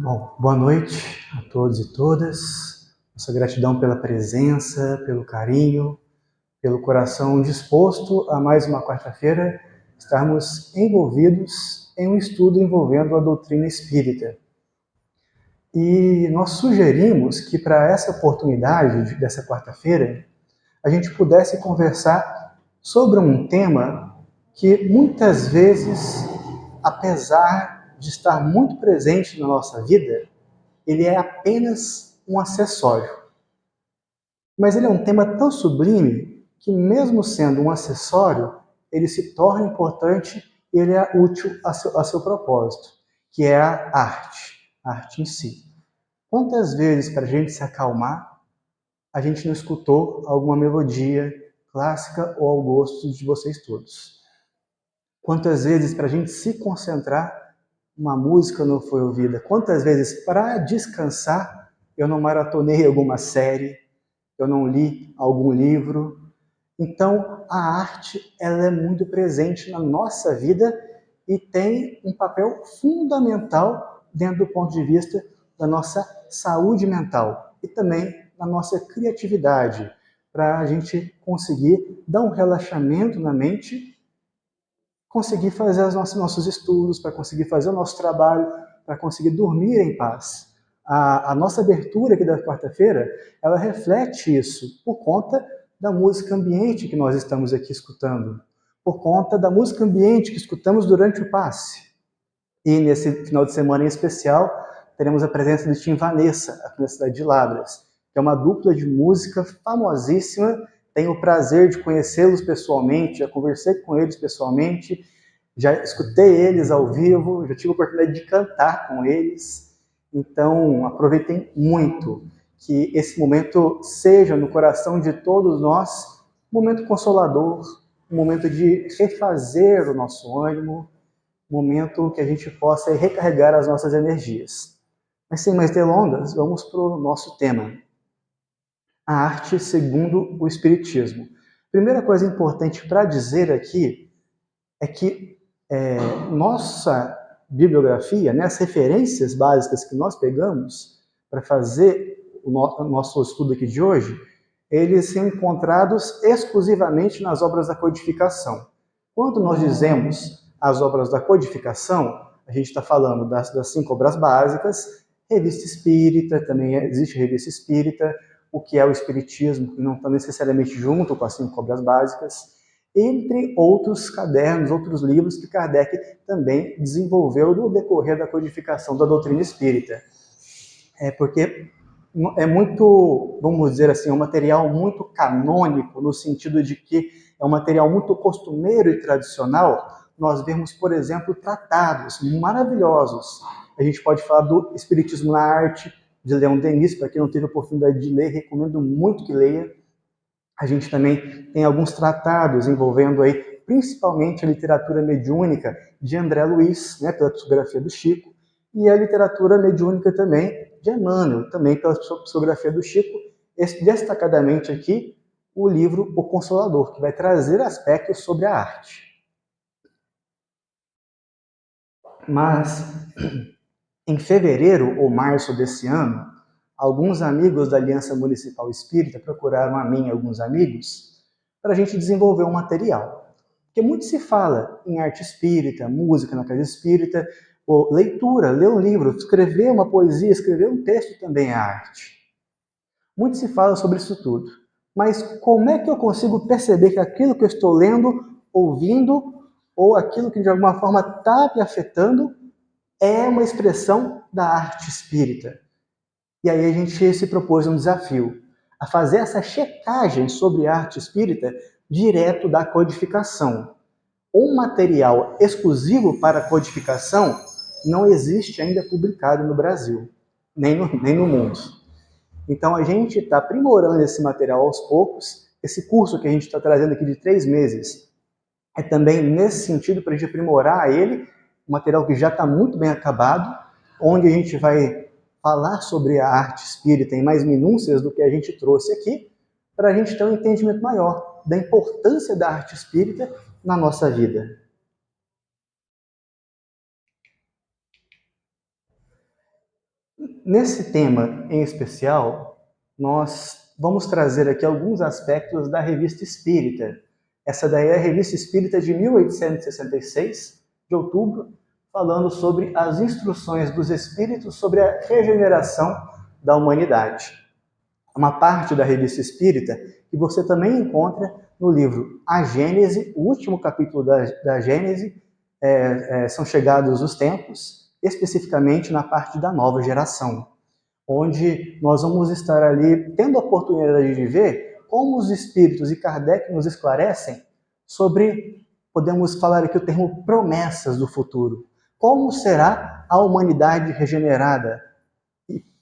Bom, boa noite a todos e todas. Nossa gratidão pela presença, pelo carinho, pelo coração disposto a mais uma quarta-feira estarmos envolvidos em um estudo envolvendo a doutrina espírita. E nós sugerimos que para essa oportunidade dessa quarta-feira a gente pudesse conversar sobre um tema que muitas vezes, apesar de estar muito presente na nossa vida, ele é apenas um acessório. Mas ele é um tema tão sublime que, mesmo sendo um acessório, ele se torna importante e ele é útil a seu propósito, que é a arte em si. Quantas vezes, para a gente se acalmar, a gente não escutou alguma melodia clássica ou ao gosto de vocês todos? Quantas vezes, para a gente se concentrar, uma música não foi ouvida? Quantas vezes, para descansar, eu não maratonei alguma série, eu não li algum livro? Então, a arte, ela é muito presente na nossa vida e tem um papel fundamental dentro do ponto de vista da nossa saúde mental e também na nossa criatividade, para a gente conseguir dar um relaxamento na mente, conseguir fazer os nossos estudos, para conseguir fazer o nosso trabalho, para conseguir dormir em paz. A nossa abertura aqui da quarta-feira, ela reflete isso por conta da música ambiente que nós estamos aqui escutando, por conta da música ambiente que escutamos durante o passe. E nesse final de semana em especial, teremos a presença de Tim Vanessa, aqui na cidade de Lavras, que é uma dupla de música famosíssima. Tenho o prazer de conhecê-los pessoalmente, já conversei com eles pessoalmente, já escutei eles ao vivo, já tive a oportunidade de cantar com eles. Então, aproveitem muito que esse momento seja no coração de todos nós um momento consolador, um momento de refazer o nosso ânimo, um momento que a gente possa recarregar as nossas energias. Mas sem mais delongas, vamos para o nosso tema. A arte segundo o Espiritismo. Primeira coisa importante para dizer aqui é que nossa bibliografia, né, as referências básicas que nós pegamos para fazer o nosso estudo aqui de hoje, eles são encontrados exclusivamente nas obras da codificação. Quando nós dizemos as obras da codificação, a gente está falando das 5 obras básicas, revista espírita, também existe revista espírita, o que é o espiritismo, que não está necessariamente junto com as 5 obras básicas, entre outros cadernos, outros livros que Kardec também desenvolveu no decorrer da codificação da doutrina espírita. Porque é muito, vamos dizer assim, um material muito canônico, no sentido de que é um material muito costumeiro e tradicional. Nós vemos, por exemplo, tratados maravilhosos. A gente pode falar do Espiritismo na Arte, de Leon Denis, para quem não teve a oportunidade de ler, recomendo muito que leia. A gente também tem alguns tratados envolvendo aí, principalmente a literatura mediúnica de André Luiz, né, pela psicografia do Chico, e a literatura mediúnica também de Emmanuel, também pela psicografia do Chico, destacadamente aqui o livro O Consolador, que vai trazer aspectos sobre a arte. Mas, em fevereiro ou março desse ano, alguns amigos da Aliança Municipal Espírita procuraram a mim e alguns amigos para a gente desenvolver um material. Porque muito se fala em arte espírita, música na casa espírita, ou leitura, ler um livro, escrever uma poesia, escrever um texto também é arte. Muito se fala sobre isso tudo. Mas como é que eu consigo perceber que aquilo que eu estou lendo, ouvindo, ou aquilo que de alguma forma está me afetando, é uma expressão da arte espírita? E aí a gente se propôs um desafio, a fazer essa checagem sobre a arte espírita direto da codificação. Um material exclusivo para codificação não existe ainda publicado no Brasil, nem no mundo. Então a gente está aprimorando esse material aos poucos. Esse curso que a gente está trazendo aqui de 3 meses é também nesse sentido para a gente aprimorar ele, um material que já está muito bem acabado, onde a gente vai falar sobre a arte espírita em mais minúcias do que a gente trouxe aqui, para a gente ter um entendimento maior da importância da arte espírita na nossa vida. Nesse tema em especial, nós vamos trazer aqui alguns aspectos da Revista Espírita. Essa daí é a Revista Espírita de 1866, de outubro, falando sobre as instruções dos Espíritos sobre a regeneração da humanidade. Uma parte da Revista Espírita que você também encontra no livro A Gênese, o último capítulo da Gênese, são chegados os tempos, especificamente na parte da nova geração, onde nós vamos estar ali tendo a oportunidade de ver como os Espíritos e Kardec nos esclarecem sobre, podemos falar aqui o termo promessas do futuro. Como será a humanidade regenerada?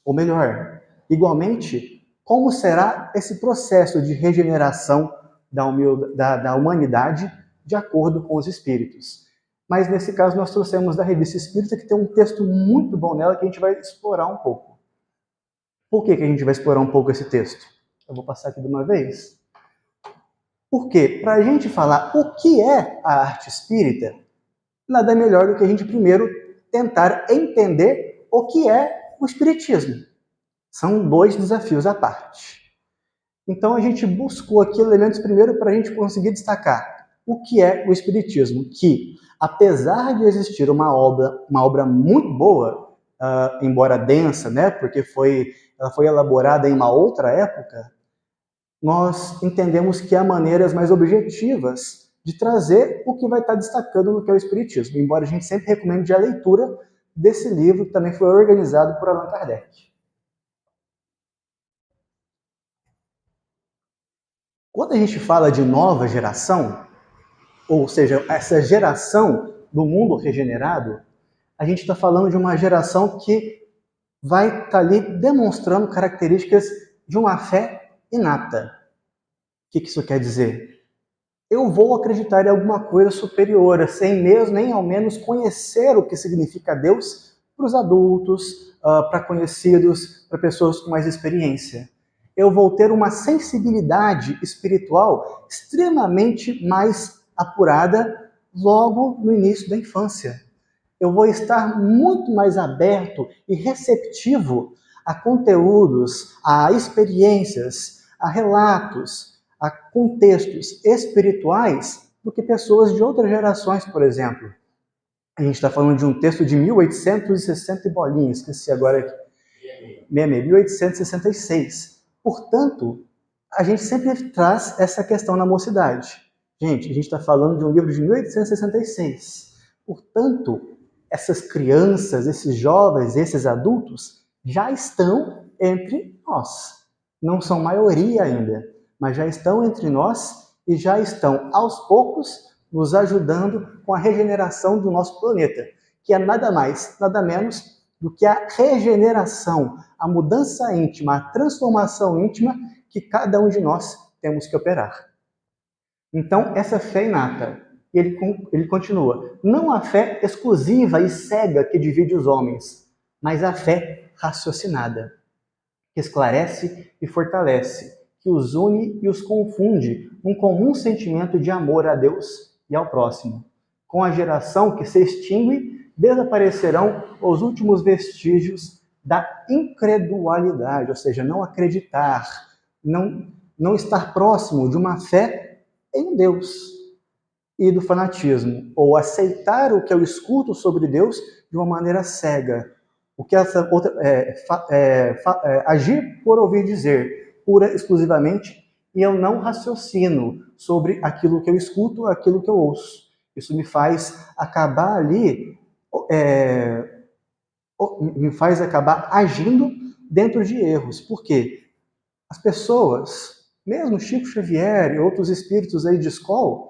Ou melhor, igualmente, como será esse processo de regeneração da humanidade de acordo com os Espíritos? Mas nesse caso nós trouxemos da Revista Espírita, que tem um texto muito bom nela que a gente vai explorar um pouco. Por que a gente vai explorar um pouco esse texto? Eu vou passar aqui de uma vez. Porque, para a gente falar o que é a arte espírita, nada melhor do que a gente primeiro tentar entender o que é o espiritismo. São dois desafios à parte. Então a gente buscou aqui elementos primeiro para a gente conseguir destacar o que é o espiritismo, que apesar de existir uma obra muito boa, embora densa, né, porque ela foi elaborada em uma outra época, nós entendemos que há maneiras mais objetivas de trazer o que vai estar destacando no que é o espiritismo, embora a gente sempre recomende a leitura desse livro, que também foi organizado por Allan Kardec. Quando a gente fala de nova geração, ou seja, essa geração do mundo regenerado, a gente está falando de uma geração que vai estar ali demonstrando características de uma fé inata. O que isso quer dizer? Eu vou acreditar em alguma coisa superior, sem mesmo nem ao menos conhecer o que significa Deus para os adultos, para conhecidos, para pessoas com mais experiência. Eu vou ter uma sensibilidade espiritual extremamente mais apurada logo no início da infância. Eu vou estar muito mais aberto e receptivo a conteúdos, a experiências, a relatos, a contextos espirituais do que pessoas de outras gerações, por exemplo. A gente está falando de um texto de 1860 e bolinhas, esqueci agora aqui, 1866. Portanto, a gente sempre traz essa questão na mocidade. Gente, a gente está falando de um livro de 1866. Portanto, essas crianças, esses jovens, esses adultos já estão entre nós. Não são maioria ainda, mas já estão entre nós e já estão, aos poucos, nos ajudando com a regeneração do nosso planeta, que é nada mais, nada menos do que a regeneração, a mudança íntima, a transformação íntima que cada um de nós temos que operar. Então, essa fé inata, ele continua, não a fé exclusiva e cega que divide os homens, mas a fé raciocinada, que esclarece e fortalece, que os une e os confunde num comum sentimento de amor a Deus e ao próximo. Com a geração que se extingue, desaparecerão os últimos vestígios da incredulidade, ou seja, não acreditar, não estar próximo de uma fé em Deus, e do fanatismo, ou aceitar o que eu escuto sobre Deus de uma maneira cega. O que essa outra agir por ouvir dizer, pura exclusivamente, e eu não raciocino sobre aquilo que eu escuto, aquilo que eu ouço. Isso me faz acabar ali, me faz acabar agindo dentro de erros. Por quê? As pessoas, mesmo Chico Xavier e outros espíritos aí de escola,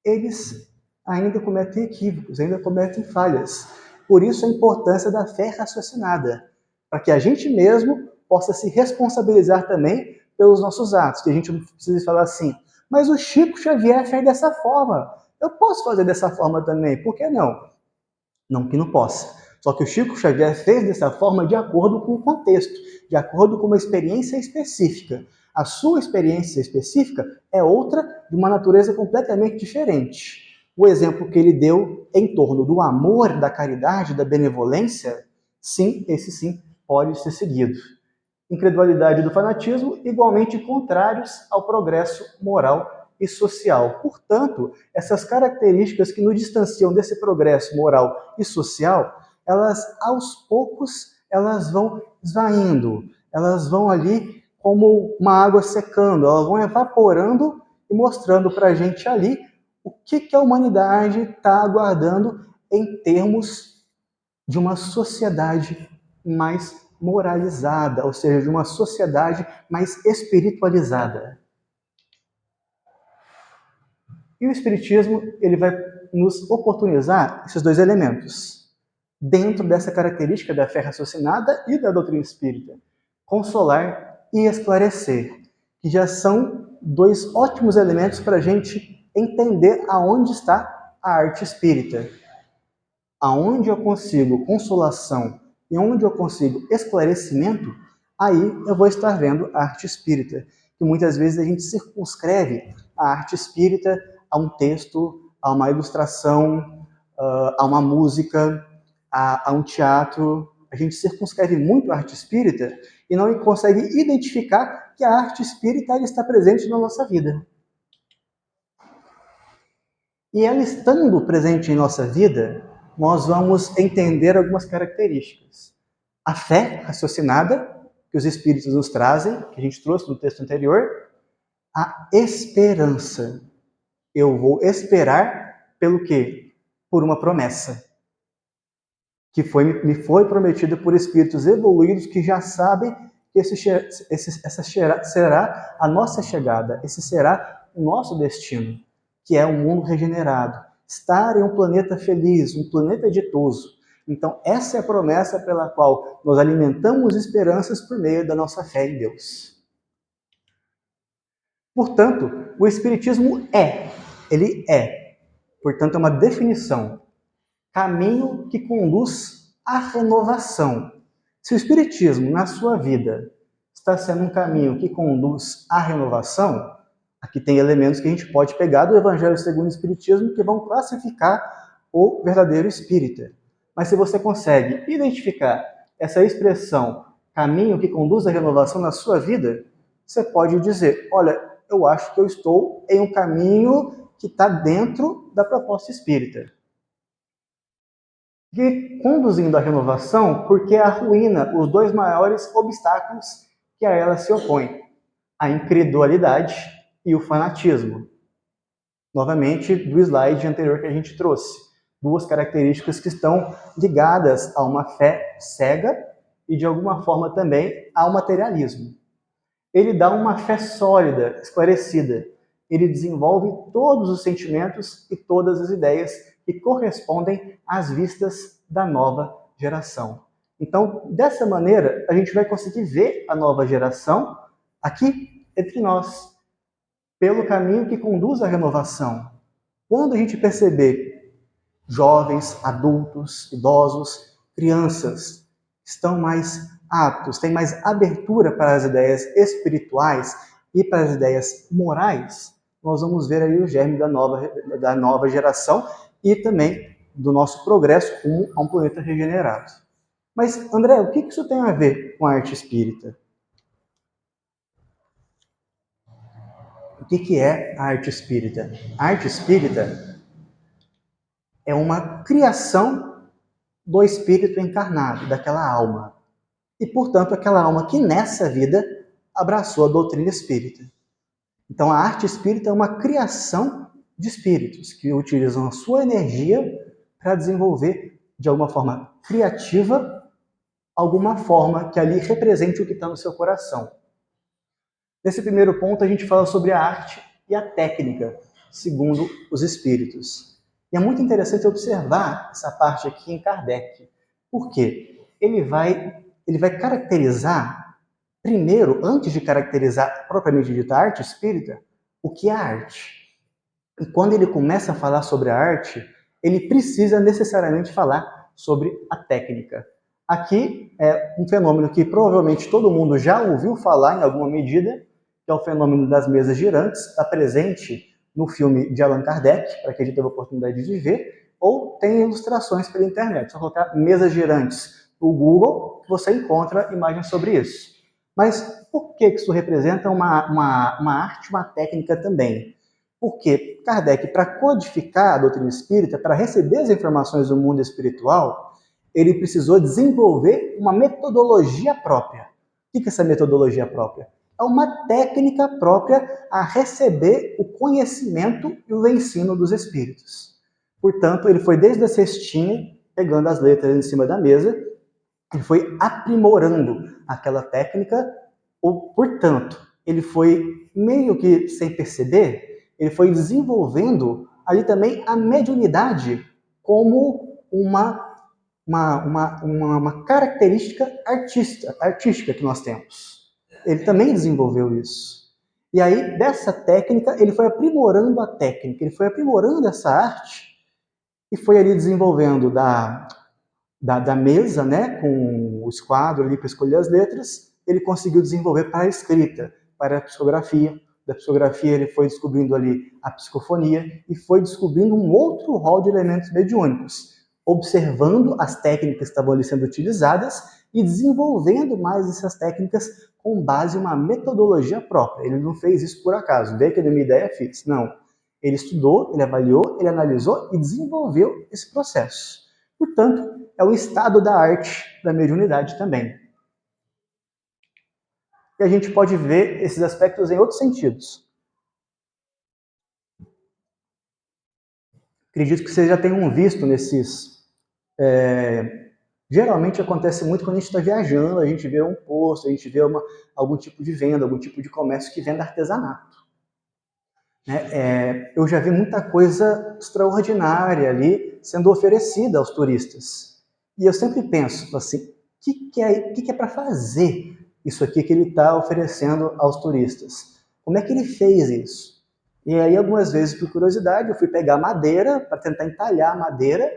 eles ainda cometem equívocos, ainda cometem falhas. Por isso a importância da fé raciocinada, para que a gente mesmo possa se responsabilizar também pelos nossos atos, que a gente não precisa falar assim, mas o Chico Xavier fez dessa forma, eu posso fazer dessa forma também, por que não? Não que não possa. Só que o Chico Xavier fez dessa forma de acordo com o contexto, de acordo com uma experiência específica. A sua experiência específica é outra, de uma natureza completamente diferente. O exemplo que ele deu em torno do amor, da caridade, da benevolência, sim, esse sim, pode ser seguido. Incredulidade do fanatismo, igualmente contrários ao progresso moral e social. Portanto, essas características que nos distanciam desse progresso moral e social, elas, aos poucos, elas vão esvaindo, elas vão ali como uma água secando, elas vão evaporando e mostrando para a gente ali o que a humanidade está aguardando em termos de uma sociedade mais moralizada, ou seja, de uma sociedade mais espiritualizada. E o Espiritismo, ele vai nos oportunizar esses dois elementos, dentro dessa característica da fé raciocinada e da doutrina espírita. Consolar e esclarecer, que já são dois ótimos elementos para a gente entender aonde está a arte espírita. Aonde eu consigo consolação e onde eu consigo esclarecimento, aí eu vou estar vendo a arte espírita. Que muitas vezes a gente circunscreve a arte espírita a um texto, a uma ilustração, a uma música, a um teatro. A gente circunscreve muito a arte espírita e não consegue identificar que a arte espírita ela está presente na nossa vida. E ela estando presente em nossa vida, nós vamos entender algumas características. A fé raciocinada, que os Espíritos nos trazem, que a gente trouxe no texto anterior. A esperança. Eu vou esperar pelo quê? Por uma promessa. Que me foi prometida por Espíritos evoluídos que já sabem que essa será a nossa chegada, esse será o nosso destino, que é um mundo regenerado. Estar em um planeta feliz, um planeta ditoso. Então, essa é a promessa pela qual nós alimentamos esperanças por meio da nossa fé em Deus. Portanto, o Espiritismo ele é, portanto, é uma definição, caminho que conduz à renovação. Se o Espiritismo, na sua vida, está sendo um caminho que conduz à renovação, aqui tem elementos que a gente pode pegar do Evangelho segundo o Espiritismo que vão classificar o verdadeiro espírita. Mas se você consegue identificar essa expressão, caminho que conduz à renovação na sua vida, você pode dizer, olha, eu acho que eu estou em um caminho que está dentro da proposta espírita. E conduzindo à renovação, porque a ruína, os dois maiores obstáculos que a ela se opõem, a incredulidade e o fanatismo. Novamente, do slide anterior que a gente trouxe. Duas características que estão ligadas a uma fé cega e, de alguma forma, também ao materialismo. Ele dá uma fé sólida, esclarecida. Ele desenvolve todos os sentimentos e todas as ideias que correspondem às vistas da nova geração. Então, dessa maneira, a gente vai conseguir ver a nova geração aqui entre nós, pelo caminho que conduz à renovação. Quando a gente perceber jovens, adultos, idosos, crianças estão mais aptos, têm mais abertura para as ideias espirituais e para as ideias morais, nós vamos ver aí o germe da nova geração e também do nosso progresso rumo a um planeta regenerado. Mas, André, o que isso tem a ver com a arte espírita? O que é a arte espírita? A arte espírita é uma criação do espírito encarnado, daquela alma. E, portanto, aquela alma que nessa vida abraçou a doutrina espírita. Então, a arte espírita é uma criação de espíritos que utilizam a sua energia para desenvolver, de alguma forma criativa, alguma forma que ali represente o que está no seu coração. Nesse primeiro ponto, a gente fala sobre a arte e a técnica, segundo os espíritos. E é muito interessante observar essa parte aqui em Kardec. Por quê? Ele vai caracterizar, primeiro, antes de caracterizar propriamente dita arte espírita, o que é a arte. E quando ele começa a falar sobre a arte, ele precisa necessariamente falar sobre a técnica. Aqui é um fenômeno que provavelmente todo mundo já ouviu falar em alguma medida, que é o fenômeno das mesas girantes, está presente no filme de Allan Kardec, para quem já teve a oportunidade de ver, ou tem ilustrações pela internet. Só colocar mesas girantes o Google, você encontra imagens sobre isso. Mas por que isso representa uma arte, uma técnica também? Porque Kardec, para codificar a doutrina espírita, para receber as informações do mundo espiritual, ele precisou desenvolver uma metodologia própria. O que é essa metodologia própria? É uma técnica própria a receber o conhecimento e o ensino dos espíritos. Portanto, ele foi desde a cestinha, pegando as letras em cima da mesa, ele foi aprimorando aquela técnica, ou, portanto, ele foi meio que sem perceber, ele foi desenvolvendo ali também a mediunidade como uma característica artística que nós temos. Ele também desenvolveu isso. E aí, dessa técnica, ele foi aprimorando a técnica, ele foi aprimorando essa arte e foi ali desenvolvendo da mesa, né, com o esquadro ali para escolher as letras, ele conseguiu desenvolver para a escrita, para a psicografia. Da psicografia ele foi descobrindo ali a psicofonia e foi descobrindo um outro rol de elementos mediúnicos, observando as técnicas que estavam ali sendo utilizadas e desenvolvendo mais essas técnicas com base em uma metodologia própria. Ele não fez isso por acaso, veio que deu uma ideia, fiz. Não. Ele estudou, ele avaliou, ele analisou e desenvolveu esse processo. Portanto, é o estado da arte da mediunidade também. E a gente pode ver esses aspectos em outros sentidos. Acredito que vocês já tenham visto nesses... geralmente acontece muito quando a gente está viajando, a gente vê um posto, a gente vê algum tipo de venda, algum tipo de comércio que vende artesanato. Eu já vi muita coisa extraordinária ali sendo oferecida aos turistas. E eu sempre penso assim, o que é para fazer isso aqui que ele está oferecendo aos turistas? Como é que ele fez isso? E aí, algumas vezes, por curiosidade, eu fui pegar madeira para tentar entalhar a madeira.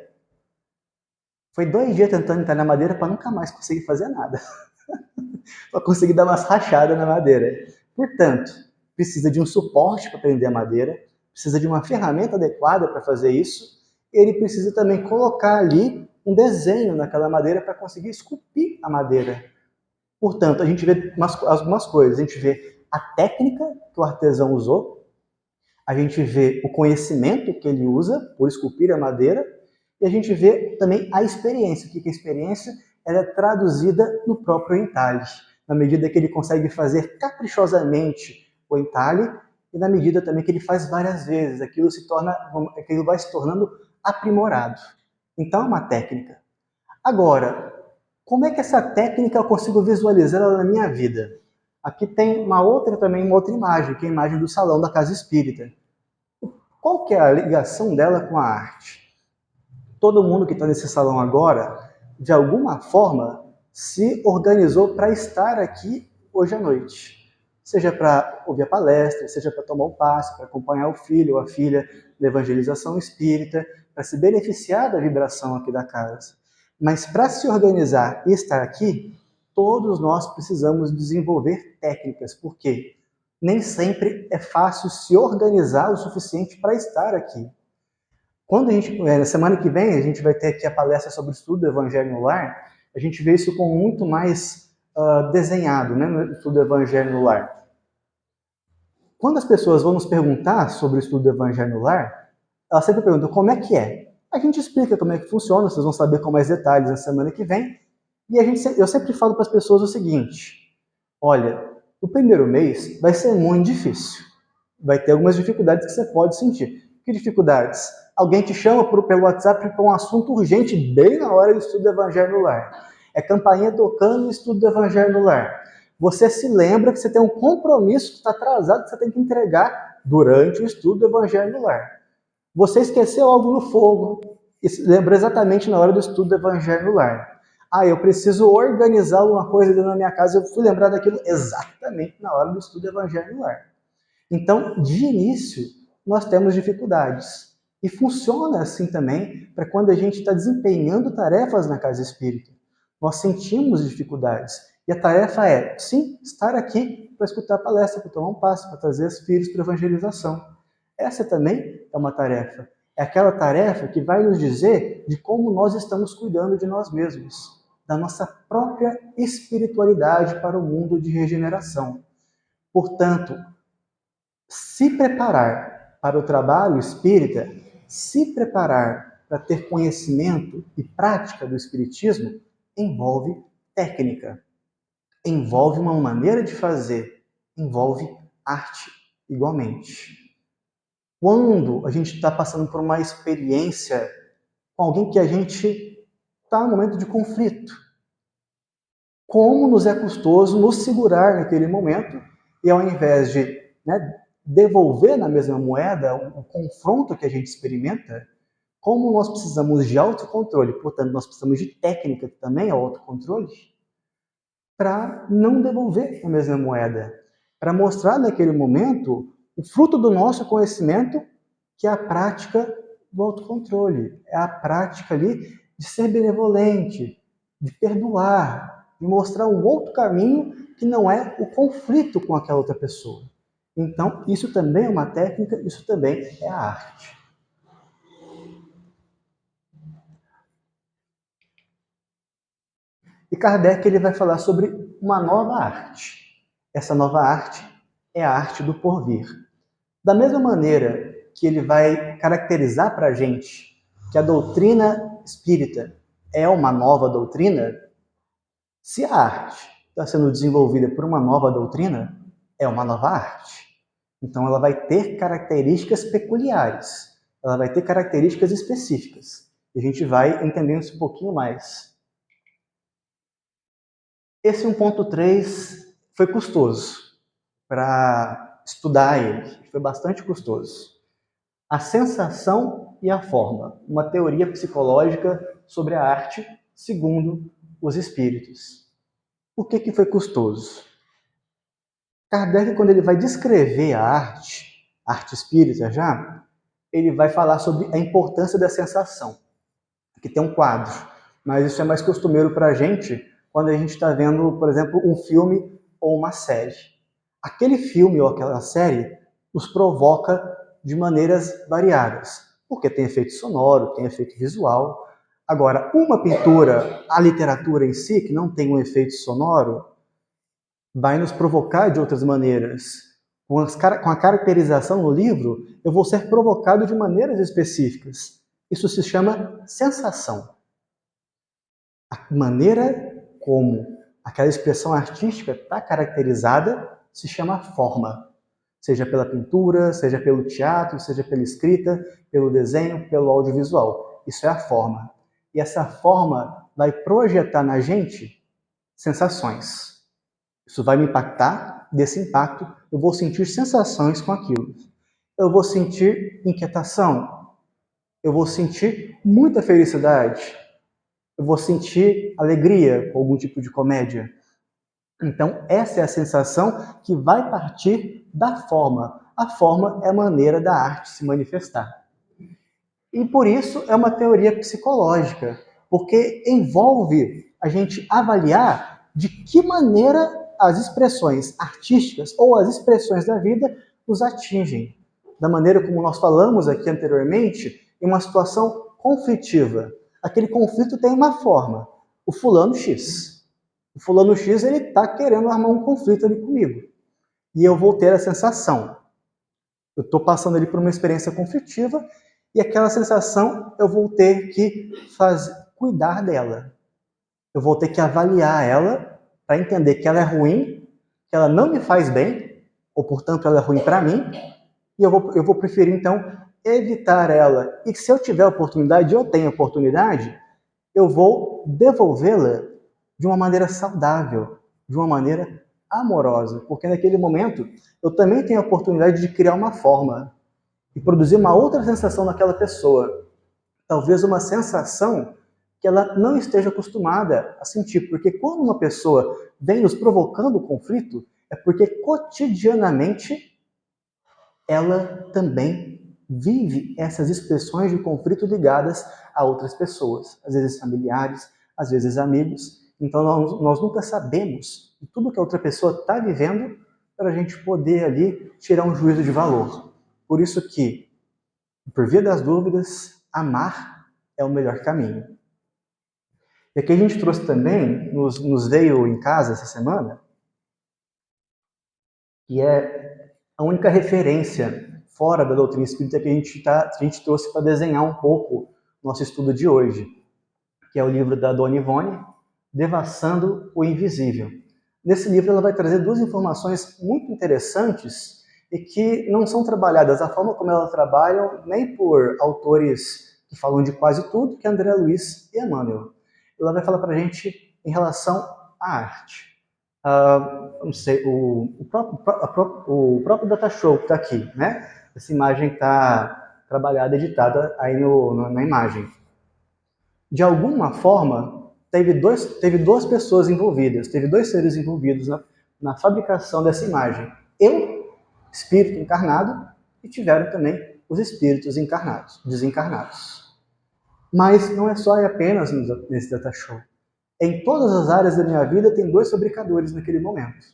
Foi 2 dias tentando entalhar a madeira para nunca mais conseguir fazer nada. Para conseguir dar umas rachadas na madeira. Portanto, precisa de um suporte para prender a madeira, precisa de uma ferramenta adequada para fazer isso, ele precisa também colocar ali um desenho naquela madeira para conseguir esculpir a madeira. Portanto, a gente vê algumas coisas, a gente vê a técnica que o artesão usou, a gente vê o conhecimento que ele usa por esculpir a madeira, e a gente vê também a experiência, que a experiência ela é traduzida no próprio entalhe, na medida que ele consegue fazer caprichosamente o entalhe, e na medida também que ele faz várias vezes, aquilo vai se tornando aprimorado. Então é uma técnica. Agora, como é que essa técnica eu consigo visualizá-la na minha vida? Aqui tem uma outra imagem, que é a imagem do salão da casa espírita. Qual que é a ligação dela com a arte? Todo mundo que está nesse salão agora, de alguma forma, se organizou para estar aqui hoje à noite. Seja para ouvir a palestra, seja para tomar um passe, para acompanhar o filho ou a filha na evangelização espírita, para se beneficiar da vibração aqui da casa. Mas para se organizar e estar aqui, todos nós precisamos desenvolver técnicas, porque nem sempre é fácil se organizar o suficiente para estar aqui. Quando na semana que vem, a gente vai ter aqui a palestra sobre o estudo do Evangelho no Lar, a gente vê isso com muito mais desenhado, né, no estudo do Evangelho no Lar. Quando as pessoas vão nos perguntar sobre o estudo do Evangelho no Lar, elas sempre perguntam como é que é. A gente explica como é que funciona, vocês vão saber com mais detalhes na semana que vem. E eu sempre falo para as pessoas o seguinte, olha, o primeiro mês vai ser muito difícil. Vai ter algumas dificuldades que você pode sentir. Que dificuldades? Alguém te chama pelo WhatsApp para um assunto urgente bem na hora do estudo do Evangelho no Lar. É campainha tocando no estudo do Evangelho no Lar. Você se lembra que você tem um compromisso que está atrasado, que você tem que entregar durante o estudo do Evangelho no Lar. Você esqueceu algo no fogo e se lembra exatamente na hora do estudo do Evangelho no Lar. Eu preciso organizar alguma coisa dentro da minha casa, eu fui lembrar daquilo exatamente na hora do estudo do Evangelho no Lar. Então, de início, nós temos dificuldades. E funciona assim também para quando a gente está desempenhando tarefas na casa espírita. Nós sentimos dificuldades. E a tarefa é, sim, estar aqui para escutar a palestra, para tomar um passo, para trazer os filhos para evangelização. Essa também é uma tarefa. É aquela tarefa que vai nos dizer de como nós estamos cuidando de nós mesmos. da nossa própria espiritualidade para o mundo de regeneração. Portanto, se preparar para o trabalho espírita, se preparar para ter conhecimento e prática do espiritismo, envolve técnica, envolve uma maneira de fazer, envolve arte igualmente. Quando a gente está passando por uma experiência com alguém que a gente está no momento de conflito, como nos é custoso nos segurar naquele momento e ao invés de devolver na mesma moeda o confronto que a gente experimenta, como nós precisamos de autocontrole, portanto, nós precisamos de técnica que também é autocontrole, para não devolver a mesma moeda, para mostrar naquele momento o fruto do nosso conhecimento, que é a prática do autocontrole, é a prática ali de ser benevolente, de perdoar, de mostrar um outro caminho que não é o conflito com aquela outra pessoa. Então, isso também é uma técnica, isso também é a arte. E Kardec ele vai falar sobre uma nova arte. Essa nova arte é a arte do porvir. Da mesma maneira que ele vai caracterizar para a gente que a doutrina espírita é uma nova doutrina, se a arte está sendo desenvolvida por uma nova doutrina, é uma nova arte. Então ela vai ter características peculiares, ela vai ter características específicas. E a gente vai entendendo isso um pouquinho mais. Esse 1.3 foi custoso para estudar ele, foi bastante custoso. A sensação e a forma, uma teoria psicológica sobre a arte segundo os espíritos. Por que foi custoso? Kardec, quando ele vai descrever a arte espírita já, ele vai falar sobre a importância da sensação. Aqui tem um quadro, mas isso é mais costumeiro para a gente quando a gente está vendo, por exemplo, um filme ou uma série. Aquele filme ou aquela série nos provoca de maneiras variadas, porque tem efeito sonoro, tem efeito visual. Agora, uma pintura, a literatura em si, que não tem um efeito sonoro, vai nos provocar de outras maneiras. Com a caracterização no livro, eu vou ser provocado de maneiras específicas. Isso se chama sensação. A maneira como aquela expressão artística está caracterizada se chama forma. Seja pela pintura, seja pelo teatro, seja pela escrita, pelo desenho, pelo audiovisual. Isso é a forma. E essa forma vai projetar na gente sensações. Isso vai me impactar, desse impacto eu vou sentir sensações com aquilo. Eu vou sentir inquietação, eu vou sentir muita felicidade, eu vou sentir alegria com algum tipo de comédia. Então, essa é a sensação que vai partir da forma. A forma é a maneira da arte se manifestar. E por isso é uma teoria psicológica, porque envolve a gente avaliar de que maneira as expressões artísticas ou as expressões da vida nos atingem. Da maneira como nós falamos aqui anteriormente, em uma situação conflitiva. Aquele conflito tem uma forma, o fulano X. O fulano X ele está querendo armar um conflito ali comigo. E eu vou ter a sensação. Eu estou passando ali por uma experiência conflitiva e aquela sensação eu vou ter que cuidar dela. Eu vou ter que avaliar ela para entender que ela é ruim, que ela não me faz bem, ou portanto ela é ruim para mim, e eu vou preferir então evitar ela. E se eu tiver oportunidade, eu tenho oportunidade, eu vou devolvê-la de uma maneira saudável, de uma maneira amorosa, porque naquele momento eu também tenho a oportunidade de criar uma forma e produzir uma outra sensação naquela pessoa. Talvez uma sensação que ela não esteja acostumada a sentir, porque quando uma pessoa vem nos provocando conflito, é porque cotidianamente ela também vive essas expressões de conflito ligadas a outras pessoas, às vezes familiares, às vezes amigos. Então nós nunca sabemos de tudo que a outra pessoa está vivendo para a gente poder ali tirar um juízo de valor. Por isso que, por via das dúvidas, amar é o melhor caminho. E aqui a gente trouxe também, nos veio em casa essa semana, que é a única referência fora da doutrina espírita que a gente trouxe para desenhar um pouco nosso estudo de hoje, que é o livro da Dona Ivone, Devassando o Invisível. Nesse livro ela vai trazer duas informações muito interessantes e que não são trabalhadas da forma como elas trabalham nem por autores que falam de quase tudo, que é André Luiz e Emmanuel. Ela vai falar para a gente em relação à arte. Não sei, o próprio Data Show que está aqui, né? Essa imagem está trabalhada, editada aí na imagem. De alguma forma, teve duas pessoas envolvidas, teve dois seres envolvidos na fabricação dessa imagem. Eu, espírito encarnado, e tiveram também os espíritos encarnados, desencarnados. Mas não é só e apenas nesse Data Show. Em todas as áreas da minha vida tem dois fabricadores naquele momento.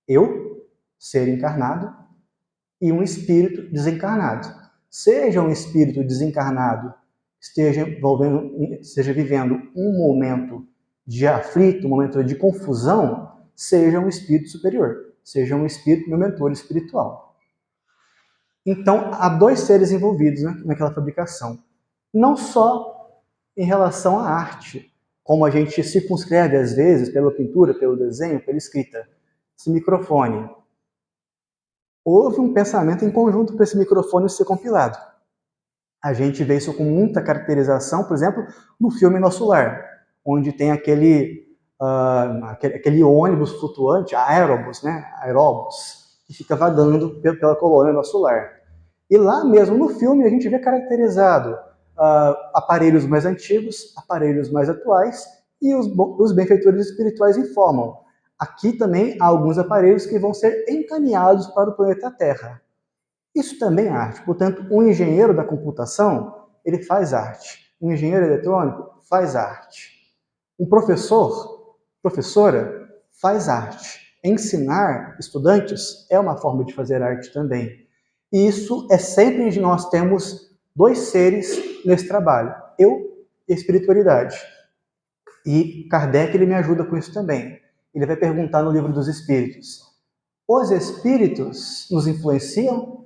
Eu, ser encarnado, e um espírito desencarnado. Seja um espírito desencarnado esteja vivendo um momento de aflito, um momento de confusão, seja um espírito superior, seja um espírito, meu mentor espiritual. Então, há dois seres envolvidos naquela fabricação. Não só em relação à arte, como a gente circunscreve às vezes pela pintura, pelo desenho, pela escrita. Esse microfone. Houve um pensamento em conjunto para esse microfone ser compilado. A gente vê isso com muita caracterização, por exemplo, no filme Nosso Lar, onde tem aquele ônibus flutuante, aerobus, né? Aerobus, que fica vagando pela colônia Nosso Lar. E lá mesmo no filme a gente vê caracterizado aparelhos mais antigos, aparelhos mais atuais, e os benfeitores espirituais informam. Aqui também há alguns aparelhos que vão ser encaminhados para o planeta Terra. Isso também é arte. Portanto, um engenheiro da computação, ele faz arte. Um engenheiro eletrônico faz arte. Um professora, faz arte. Ensinar estudantes é uma forma de fazer arte também. E isso é sempre onde nós temos dois seres nesse trabalho, eu e a espiritualidade. E Kardec ele me ajuda com isso também. Ele vai perguntar no Livro dos Espíritos: os espíritos nos influenciam?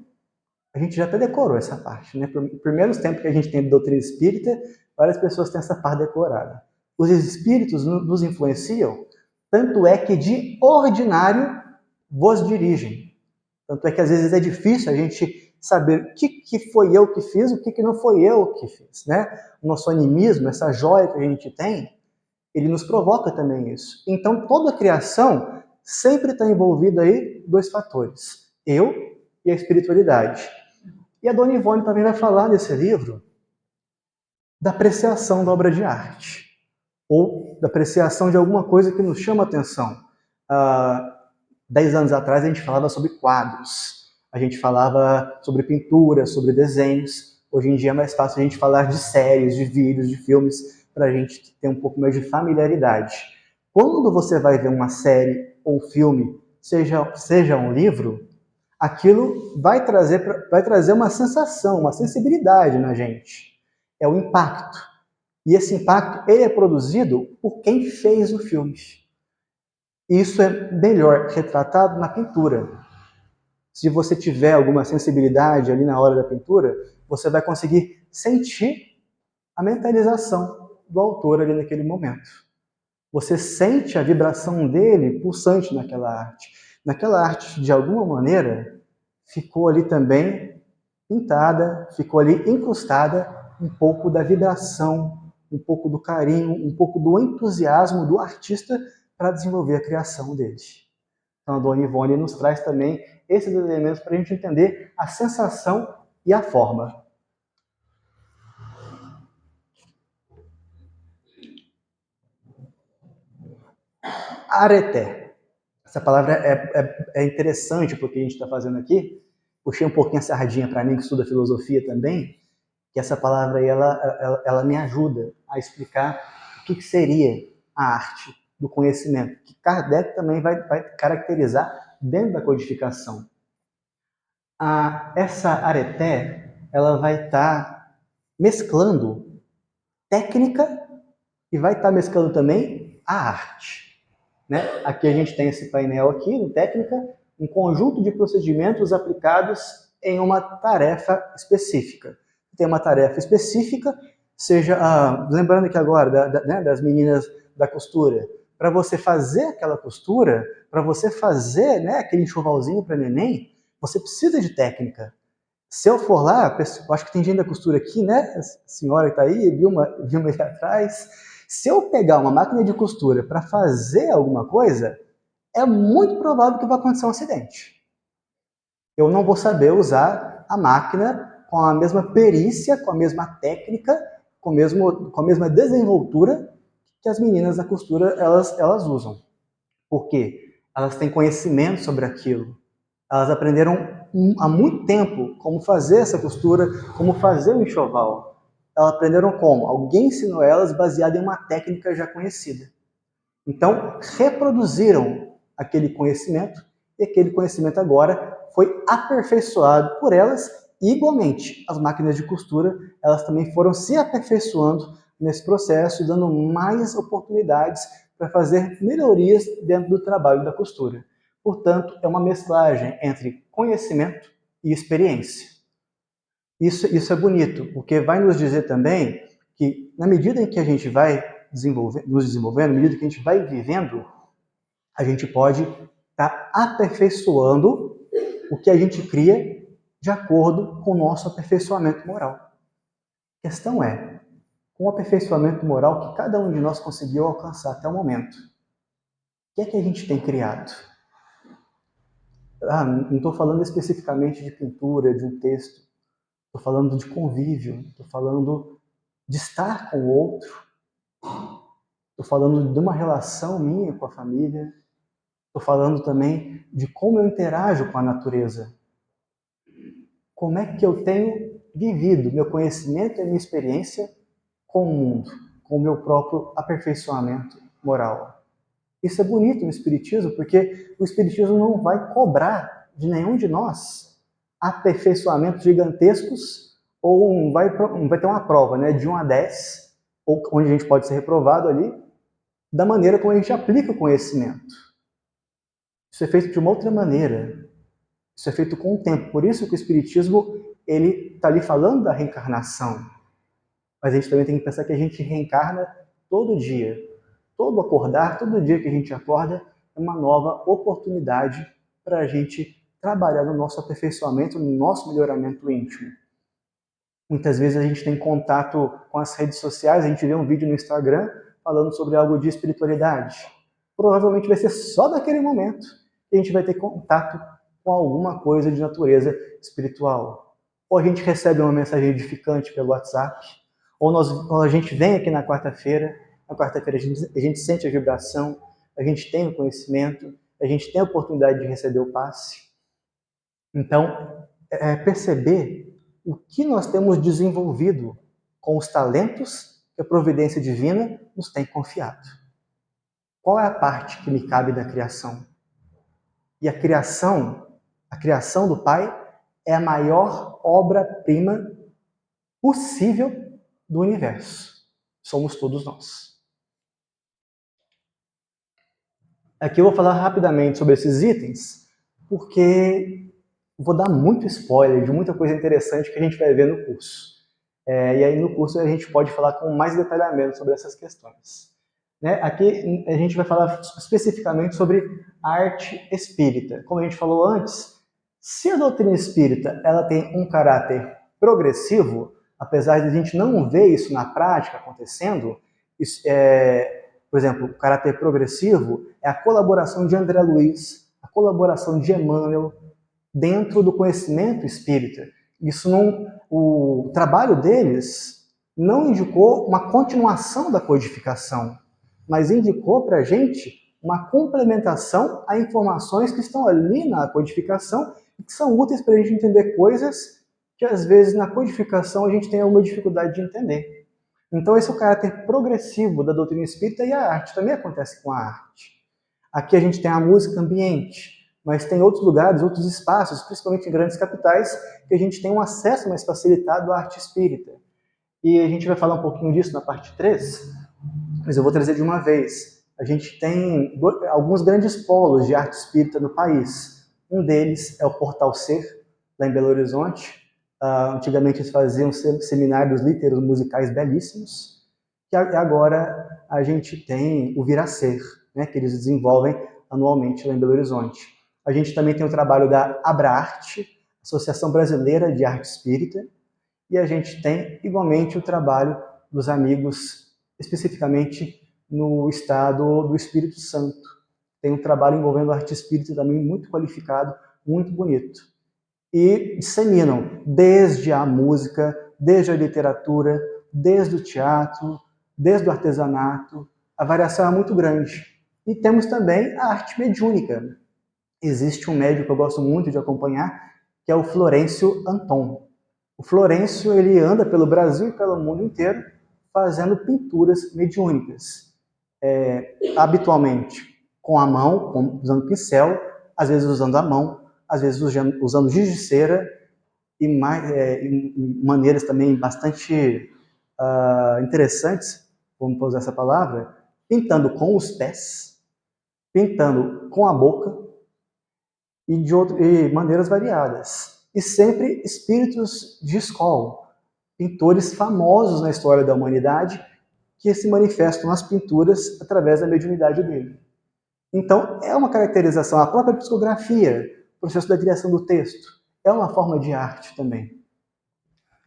A gente já até decorou essa parte, né? Primeiros tempos que a gente tem de doutrina espírita, várias pessoas têm essa parte decorada. Os espíritos nos influenciam, tanto é que de ordinário vos dirigem. Tanto é que às vezes é difícil a gente saber o que foi eu que fiz, o que não foi eu que fiz, né? O nosso animismo, essa joia que a gente tem, ele nos provoca também isso. Então, toda a criação sempre está envolvida aí dois fatores: eu e a espiritualidade. E a Dona Ivone também vai falar nesse livro da apreciação da obra de arte, ou da apreciação de alguma coisa que nos chama a atenção. 10 anos atrás a gente falava sobre quadros, a gente falava sobre pintura, sobre desenhos. Hoje em dia é mais fácil a gente falar de séries, de vídeos, de filmes, para a gente ter um pouco mais de familiaridade. Quando você vai ver uma série ou um filme, seja um livro, aquilo vai trazer uma sensação, uma sensibilidade na gente. É o impacto. E esse impacto ele é produzido por quem fez o filme. Isso é melhor retratado na pintura. Se você tiver alguma sensibilidade ali na hora da pintura, você vai conseguir sentir a mentalização do autor ali naquele momento. Você sente a vibração dele pulsante naquela arte. Naquela arte, de alguma maneira, ficou ali também pintada, ficou ali incrustada um pouco da vibração, um pouco do carinho, um pouco do entusiasmo do artista para desenvolver a criação dele. Então a Dona Ivone nos traz também esses elementos para a gente entender a sensação e a forma. Areté. Essa palavra é interessante porque a gente está fazendo aqui. Puxei um pouquinho a sardinha para mim, que estuda filosofia também, que essa palavra aí, ela me ajuda a explicar o que seria a arte do conhecimento, que Kardec também vai caracterizar dentro da codificação. Essa areté, ela vai estar mesclando técnica e vai estar mesclando também a arte. Né? Aqui a gente tem esse painel aqui, no Técnica, um conjunto de procedimentos aplicados em uma tarefa específica. Tem uma tarefa específica, seja, lembrando aqui agora né, das meninas da costura, para você fazer aquela costura, para você fazer, né, aquele enxovalzinho para neném, você precisa de técnica. Se eu for lá, eu acho que tem gente da costura aqui, né? A senhora que está aí, viu uma ali atrás. Se eu pegar uma máquina de costura para fazer alguma coisa, é muito provável que vai acontecer um acidente. Eu não vou saber usar a máquina com a mesma perícia, com a mesma técnica, com a mesma desenvoltura que as meninas da costura elas usam. Por quê? Elas têm conhecimento sobre aquilo. Elas aprenderam há muito tempo como fazer essa costura, como fazer o enxoval. Elas aprenderam como? Alguém ensinou elas baseado em uma técnica já conhecida. Então, reproduziram aquele conhecimento e aquele conhecimento agora foi aperfeiçoado por elas e, igualmente, as máquinas de costura, elas também foram se aperfeiçoando nesse processo, dando mais oportunidades para fazer melhorias dentro do trabalho da costura. Portanto, é uma mesclagem entre conhecimento e experiência. Isso é bonito, porque vai nos dizer também que, na medida em que a gente vai nos desenvolvendo, na medida que a gente vai vivendo, a gente pode estar aperfeiçoando o que a gente cria de acordo com o nosso aperfeiçoamento moral. A questão é, com o aperfeiçoamento moral que cada um de nós conseguiu alcançar até o momento, o que é que a gente tem criado? Não estou falando especificamente de pintura, de um texto, estou falando de convívio, estou falando de estar com o outro, estou falando de uma relação minha com a família, estou falando também de como eu interajo com a natureza. Como é que eu tenho vivido meu conhecimento e minha experiência com o mundo, com o meu próprio aperfeiçoamento moral. Isso é bonito no Espiritismo, porque o Espiritismo não vai cobrar de nenhum de nós aperfeiçoamentos gigantescos ou não vai ter uma prova, né, de 1 a 10, ou onde a gente pode ser reprovado ali, da maneira como a gente aplica o conhecimento. Isso é feito de uma outra maneira. Isso é feito com o tempo. Por isso que o Espiritismo ele está ali falando da reencarnação. Mas a gente também tem que pensar que a gente reencarna todo dia. Todo acordar, todo dia que a gente acorda, é uma nova oportunidade para a gente trabalhar no nosso aperfeiçoamento, no nosso melhoramento íntimo. Muitas vezes a gente tem contato com as redes sociais, a gente vê um vídeo no Instagram falando sobre algo de espiritualidade. Provavelmente vai ser só naquele momento que a gente vai ter contato com alguma coisa de natureza espiritual. Ou a gente recebe uma mensagem edificante pelo WhatsApp, ou a gente vem aqui na quarta-feira a gente sente a vibração, a gente tem o conhecimento, a gente tem a oportunidade de receber o passe. Então, perceber o que nós temos desenvolvido com os talentos que a providência divina nos tem confiado. Qual é a parte que me cabe da criação? E a criação do Pai é a maior obra-prima possível do universo. Somos todos nós. Aqui eu vou falar rapidamente sobre esses itens, porque vou dar muito spoiler de muita coisa interessante que a gente vai ver no curso. E aí no curso a gente pode falar com mais detalhamento sobre essas questões. Aqui a gente vai falar especificamente sobre a arte espírita. Como a gente falou antes, se a doutrina espírita ela tem um caráter progressivo, apesar de a gente não ver isso na prática acontecendo, por exemplo, o caráter progressivo é a colaboração de André Luiz, a colaboração de Emmanuel dentro do conhecimento espírita. O trabalho deles não indicou uma continuação da codificação, mas indicou para a gente uma complementação a informações que estão ali na codificação e que são úteis para a gente entender coisas que às vezes na codificação a gente tem alguma dificuldade de entender. Então esse é o caráter progressivo da doutrina espírita e a arte também acontece com a arte. Aqui a gente tem a música ambiente, mas tem outros lugares, outros espaços, principalmente em grandes capitais, que a gente tem um acesso mais facilitado à arte espírita. E a gente vai falar um pouquinho disso na parte 3, mas eu vou trazer de uma vez. A gente tem alguns grandes polos de arte espírita no país. Um deles é o Portal Ser, lá em Belo Horizonte. Antigamente eles faziam seminários literos musicais belíssimos. E agora a gente tem o Viracer, né, que eles desenvolvem anualmente lá em Belo Horizonte. A gente também tem o trabalho da Abraarte, Associação Brasileira de Arte Espírita, e a gente tem igualmente o trabalho dos amigos, especificamente no estado do Espírito Santo. Tem um trabalho envolvendo arte espírita também muito qualificado, muito bonito. E disseminam desde a música, desde a literatura, desde o teatro, desde o artesanato. A variação é muito grande. E temos também a arte mediúnica. Existe um médium que eu gosto muito de acompanhar, que é o Florencio Anton. O Florencio, ele anda pelo Brasil e pelo mundo inteiro fazendo pinturas mediúnicas. Habitualmente com a mão, usando pincel, às vezes usando a mão, às vezes usando giz de cera e maneiras também bastante interessantes, vamos usar essa palavra, pintando com os pés, pintando com a boca e maneiras variadas. E sempre espíritos de escola, pintores famosos na história da humanidade que se manifestam nas pinturas através da mediunidade dele. Então, é uma caracterização, a própria psicografia, o processo da criação do texto, é uma forma de arte também.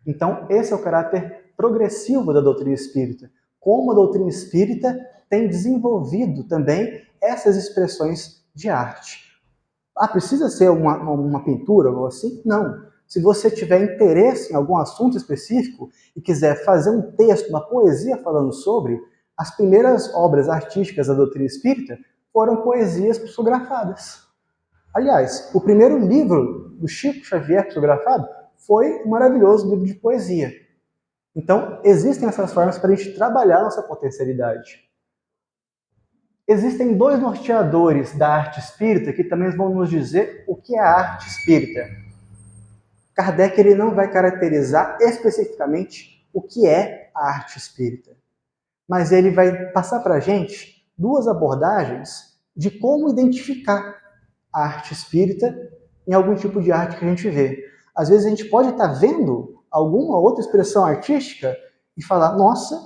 Então, esse é o caráter progressivo da doutrina espírita. Como a doutrina espírita tem desenvolvido também essas expressões de arte. Precisa ser uma pintura ou assim? Não. Se você tiver interesse em algum assunto específico e quiser fazer um texto, uma poesia falando sobre, as primeiras obras artísticas da doutrina espírita foram poesias psicografadas. Aliás, o primeiro livro do Chico Xavier psicografado foi um maravilhoso livro de poesia. Então, existem essas formas para a gente trabalhar nossa potencialidade. Existem dois norteadores da arte espírita que também vão nos dizer o que é a arte espírita. Kardec ele não vai caracterizar especificamente o que é a arte espírita, mas ele vai passar para a gente duas abordagens de como identificar a arte espírita em algum tipo de arte que a gente vê. Às vezes a gente pode estar vendo alguma outra expressão artística e falar, nossa,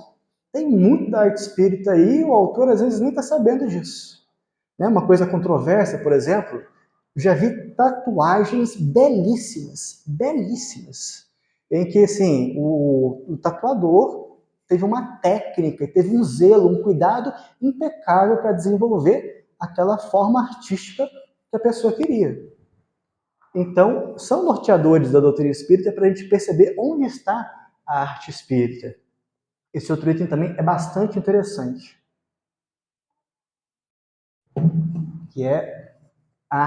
tem muito da arte espírita aí e o autor às vezes nem está sabendo disso. Uma coisa controversa, por exemplo, já vi tatuagens belíssimas, belíssimas, em que assim, o tatuador teve uma técnica, teve um zelo, um cuidado impecável para desenvolver aquela forma artística que a pessoa queria. Então, são norteadores da doutrina espírita para a gente perceber onde está a arte espírita. Esse outro item também é bastante interessante, que é a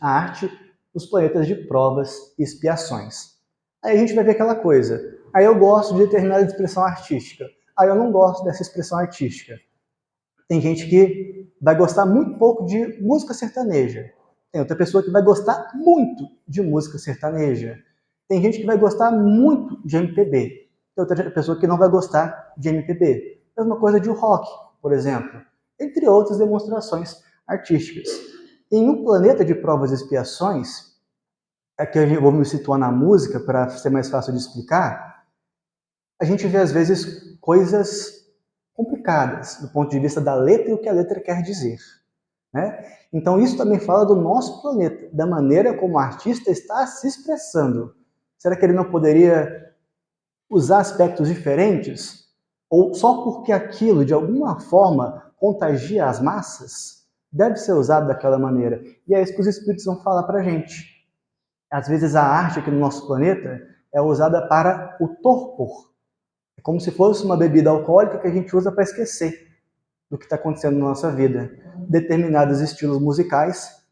arte dos planetas de provas e expiações. Aí a gente vai ver aquela coisa. Aí eu gosto de determinada expressão artística. Aí eu não gosto dessa expressão artística. Tem gente que vai gostar muito pouco de música sertaneja. Tem outra pessoa que vai gostar muito de música sertaneja. Tem gente que vai gostar muito de MPB. Tem outra pessoa que não vai gostar de MPB. Mesma coisa de rock, por exemplo. Entre outras demonstrações artísticas. Em um planeta de provas e expiações, aqui eu vou me situar na música para ser mais fácil de explicar, a gente vê às vezes coisas complicadas do ponto de vista da letra e o que a letra quer dizer. Então isso também fala do nosso planeta, da maneira como o artista está se expressando. Será que ele não poderia usar aspectos diferentes? Ou só porque aquilo, de alguma forma, contagia as massas, deve ser usado daquela maneira? E é isso que os espíritos vão falar para a gente. Às vezes a arte aqui no nosso planeta é usada para o torpor. É como se fosse uma bebida alcoólica que a gente usa para esquecer do que está acontecendo na nossa vida. Determinados estilos musicais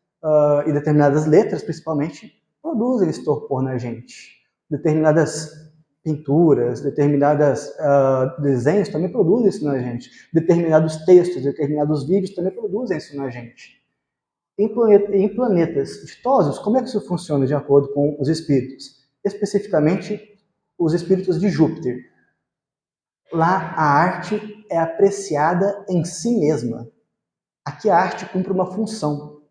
e determinadas letras, principalmente, produzem esse torpor na gente. Determinadas pinturas, determinados desenhos também produzem isso na gente. Determinados textos, determinados vídeos também produzem isso na gente. Em planetas ditosos, como é que isso funciona de acordo com os espíritos? Especificamente, os espíritos de Júpiter. Lá a arte é apreciada em si mesma. Aqui a arte cumpre uma função.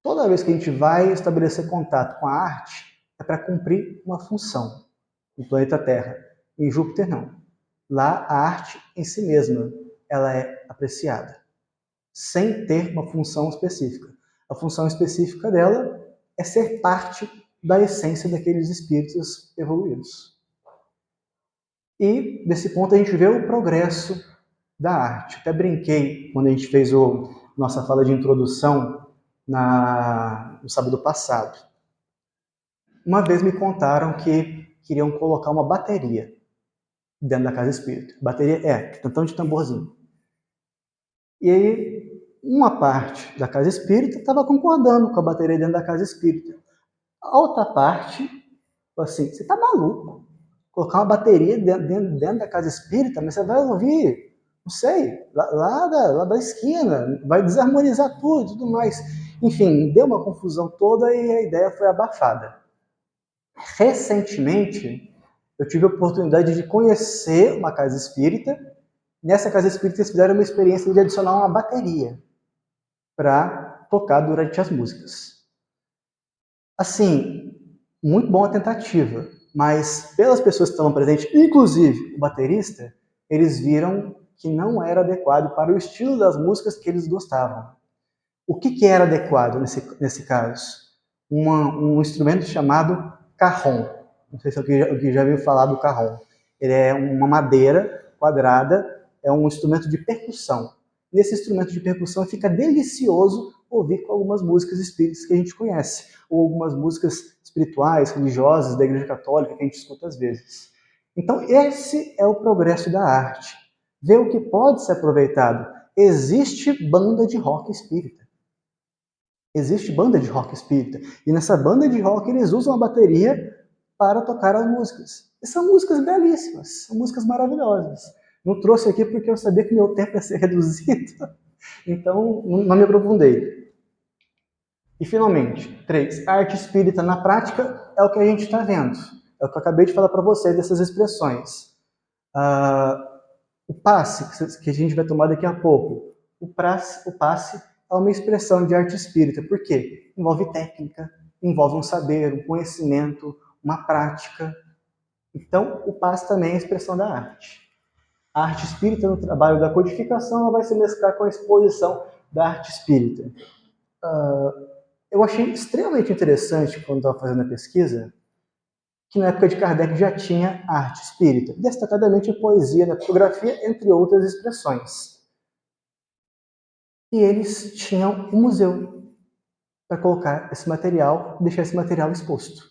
Toda vez que a gente vai estabelecer contato com a arte, é para cumprir uma função. No planeta Terra. Em Júpiter, não. Lá, a arte em si mesma, ela é apreciada, sem ter uma função específica. A função específica dela é ser parte da essência daqueles espíritos evoluídos. E, desse ponto, a gente vê o progresso da arte. Até brinquei, quando a gente fez nossa fala de introdução no sábado passado. Uma vez me contaram que queriam colocar uma bateria dentro da casa espírita. Bateria tantão de tamborzinho. E aí, uma parte da casa espírita estava concordando com a bateria dentro da casa espírita. A outra parte, assim, você tá maluco? Colocar uma bateria dentro da casa espírita, mas você vai ouvir, não sei, lá da esquina, vai desarmonizar tudo e tudo mais. Enfim, deu uma confusão toda e a ideia foi abafada. Recentemente, eu tive a oportunidade de conhecer uma casa espírita. Nessa casa espírita, eles fizeram uma experiência de adicionar uma bateria para tocar durante as músicas. Assim, muito boa a tentativa, mas pelas pessoas que estavam presentes, inclusive o baterista, eles viram que não era adequado para o estilo das músicas que eles gostavam. O que era adequado nesse caso? Um instrumento chamado carrom. Não sei se alguém já ouviu falar do carrom. Ele é uma madeira quadrada, é um instrumento de percussão. Nesse instrumento de percussão fica delicioso ouvir com algumas músicas espíritas que a gente conhece, ou algumas músicas espirituais, religiosas, da Igreja Católica, que a gente escuta às vezes. Então, esse é o progresso da arte. Ver o que pode ser aproveitado. Existe banda de rock espírita. Existe banda de rock espírita. E nessa banda de rock eles usam a bateria para tocar as músicas. E são músicas belíssimas, são músicas maravilhosas. Não trouxe aqui porque eu sabia que meu tempo ia ser reduzido, então não me aprofundei. E finalmente, 3. A arte espírita na prática é o que a gente está vendo. É o que eu acabei de falar para vocês dessas expressões. O passe, que a gente vai tomar daqui a pouco, o passe é uma expressão de arte espírita. Por quê? Envolve técnica, envolve um saber, um conhecimento, uma prática. Então, o passe também é a expressão da arte. A arte espírita, no trabalho da codificação, ela vai se mesclar com a exposição da arte espírita. Eu achei extremamente interessante, quando estava fazendo a pesquisa, que na época de Kardec já tinha arte espírita, destacadamente a poesia, a fotografia, entre outras expressões. E eles tinham um museu para colocar esse material, deixar esse material exposto.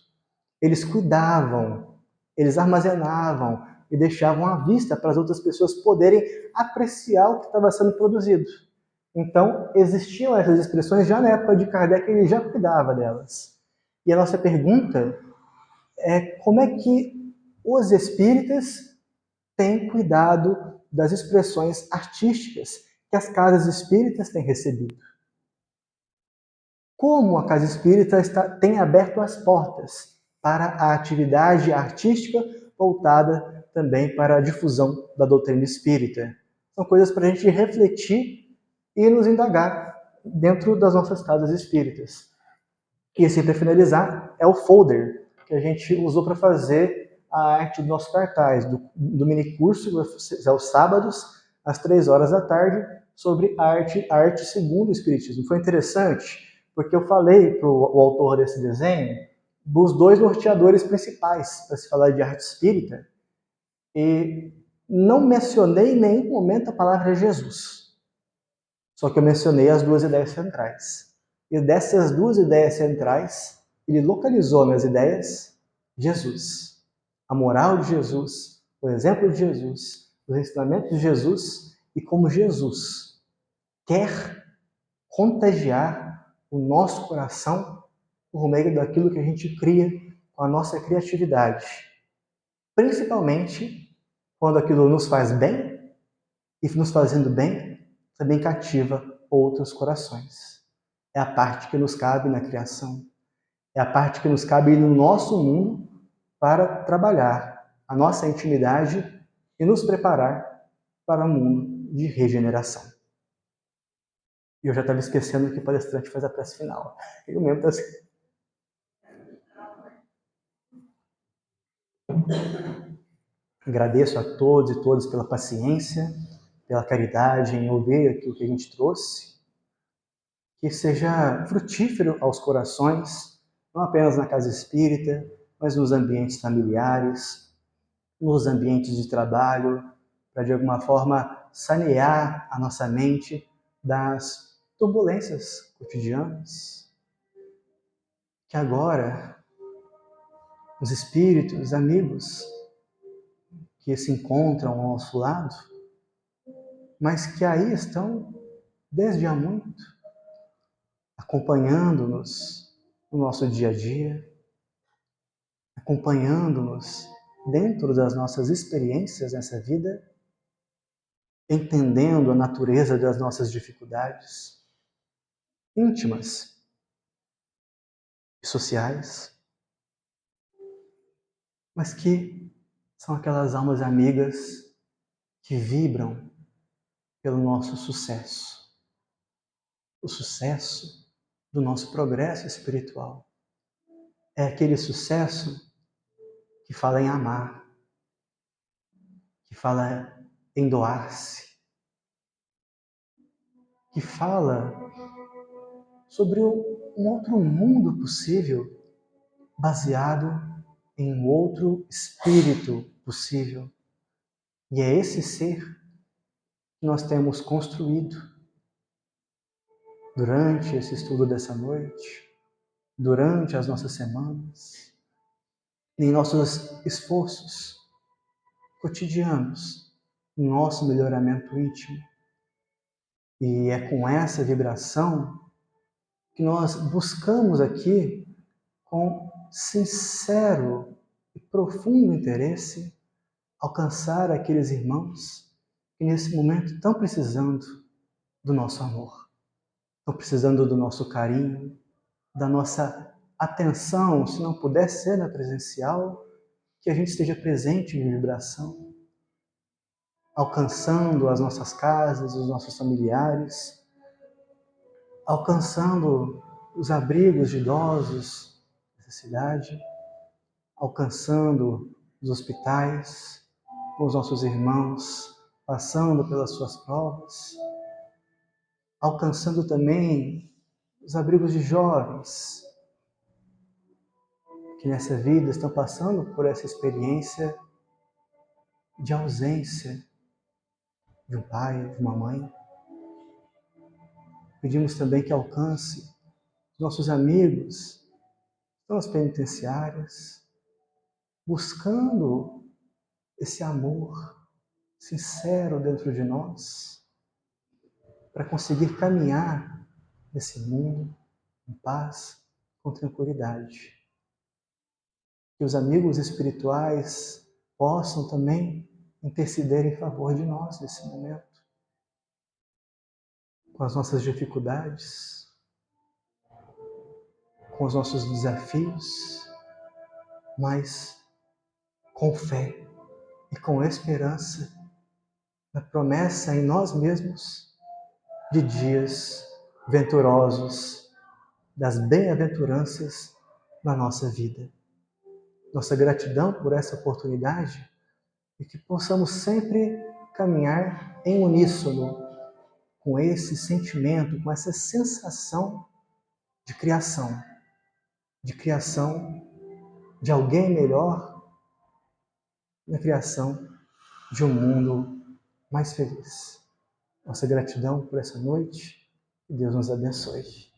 Eles cuidavam, eles armazenavam e deixavam à vista para as outras pessoas poderem apreciar o que estava sendo produzido. Então, existiam essas expressões já na época de Kardec, ele já cuidava delas. E a nossa pergunta é como é que os espíritas têm cuidado das expressões artísticas que as casas espíritas têm recebido. Como a casa espírita tem aberto as portas para a atividade artística voltada também para a difusão da doutrina espírita. São coisas para a gente refletir e nos indagar dentro das nossas casas espíritas. E assim, para finalizar, é o folder que a gente usou para fazer a arte do nosso cartaz, do minicurso, que vai ser aos sábados, às 3 horas da tarde, sobre arte segundo o Espiritismo. Foi interessante, porque eu falei para o autor desse desenho dos 2 norteadores principais para se falar de arte espírita, e não mencionei em nenhum momento a palavra Jesus. Só que eu mencionei as 2 ideias centrais. E dessas 2 ideias centrais, ele localizou nas ideias Jesus. A moral de Jesus, o exemplo de Jesus, os ensinamentos de Jesus e como Jesus quer contagiar o nosso coração por meio daquilo que a gente cria com a nossa criatividade. Principalmente quando aquilo nos faz bem e nos fazendo bem, também cativa outros corações. É a parte que nos cabe na criação. É a parte que nos cabe no nosso mundo para trabalhar a nossa intimidade e nos preparar para um mundo de regeneração. E eu já estava esquecendo que o palestrante faz a prece final. Eu mesmo estava esquecendo. Agradeço a todos e todas pela paciência, pela caridade em ouvir aquilo que a gente trouxe. Que seja frutífero aos corações, não apenas na casa espírita, mas nos ambientes familiares, nos ambientes de trabalho, para de alguma forma sanear a nossa mente das turbulências cotidianas. Que agora os espíritos, amigos que se encontram ao nosso lado, mas que aí estão desde há muito, acompanhando-nos no nosso dia a dia, acompanhando-nos dentro das nossas experiências nessa vida, entendendo a natureza das nossas dificuldades íntimas e sociais, mas que são aquelas almas amigas que vibram pelo nosso sucesso, o sucesso do nosso progresso espiritual. É aquele sucesso que fala em amar, que fala em doar-se, que fala sobre um outro mundo possível, baseado em um outro espírito possível. E é esse ser que nós temos construído durante esse estudo dessa noite, durante as nossas semanas, em nossos esforços cotidianos, em nosso melhoramento íntimo. E é com essa vibração que nós buscamos aqui, com sincero e profundo interesse, alcançar aqueles irmãos que nesse momento estão precisando do nosso amor, estão precisando do nosso carinho, da nossa atenção, se não puder ser na presencial, que a gente esteja presente em vibração, alcançando as nossas casas, os nossos familiares, alcançando os abrigos de idosos dessa cidade, alcançando os hospitais, com os nossos irmãos, passando pelas suas provas, alcançando também os abrigos de jovens, que nessa vida estão passando por essa experiência de ausência de um pai, de uma mãe. Pedimos também que alcance os nossos amigos que estão nas penitenciárias, buscando esse amor sincero dentro de nós, para conseguir caminhar nesse mundo em paz, com tranquilidade. Que os amigos espirituais possam também interceder em favor de nós nesse momento, com as nossas dificuldades, com os nossos desafios, mas com fé e com esperança na promessa em nós mesmos de dias venturosos, das bem-aventuranças na nossa vida. Nossa gratidão por essa oportunidade e que possamos sempre caminhar em uníssono com esse sentimento, com essa sensação de criação de alguém melhor, na criação de um mundo mais feliz. Nossa gratidão por essa noite, que Deus nos abençoe.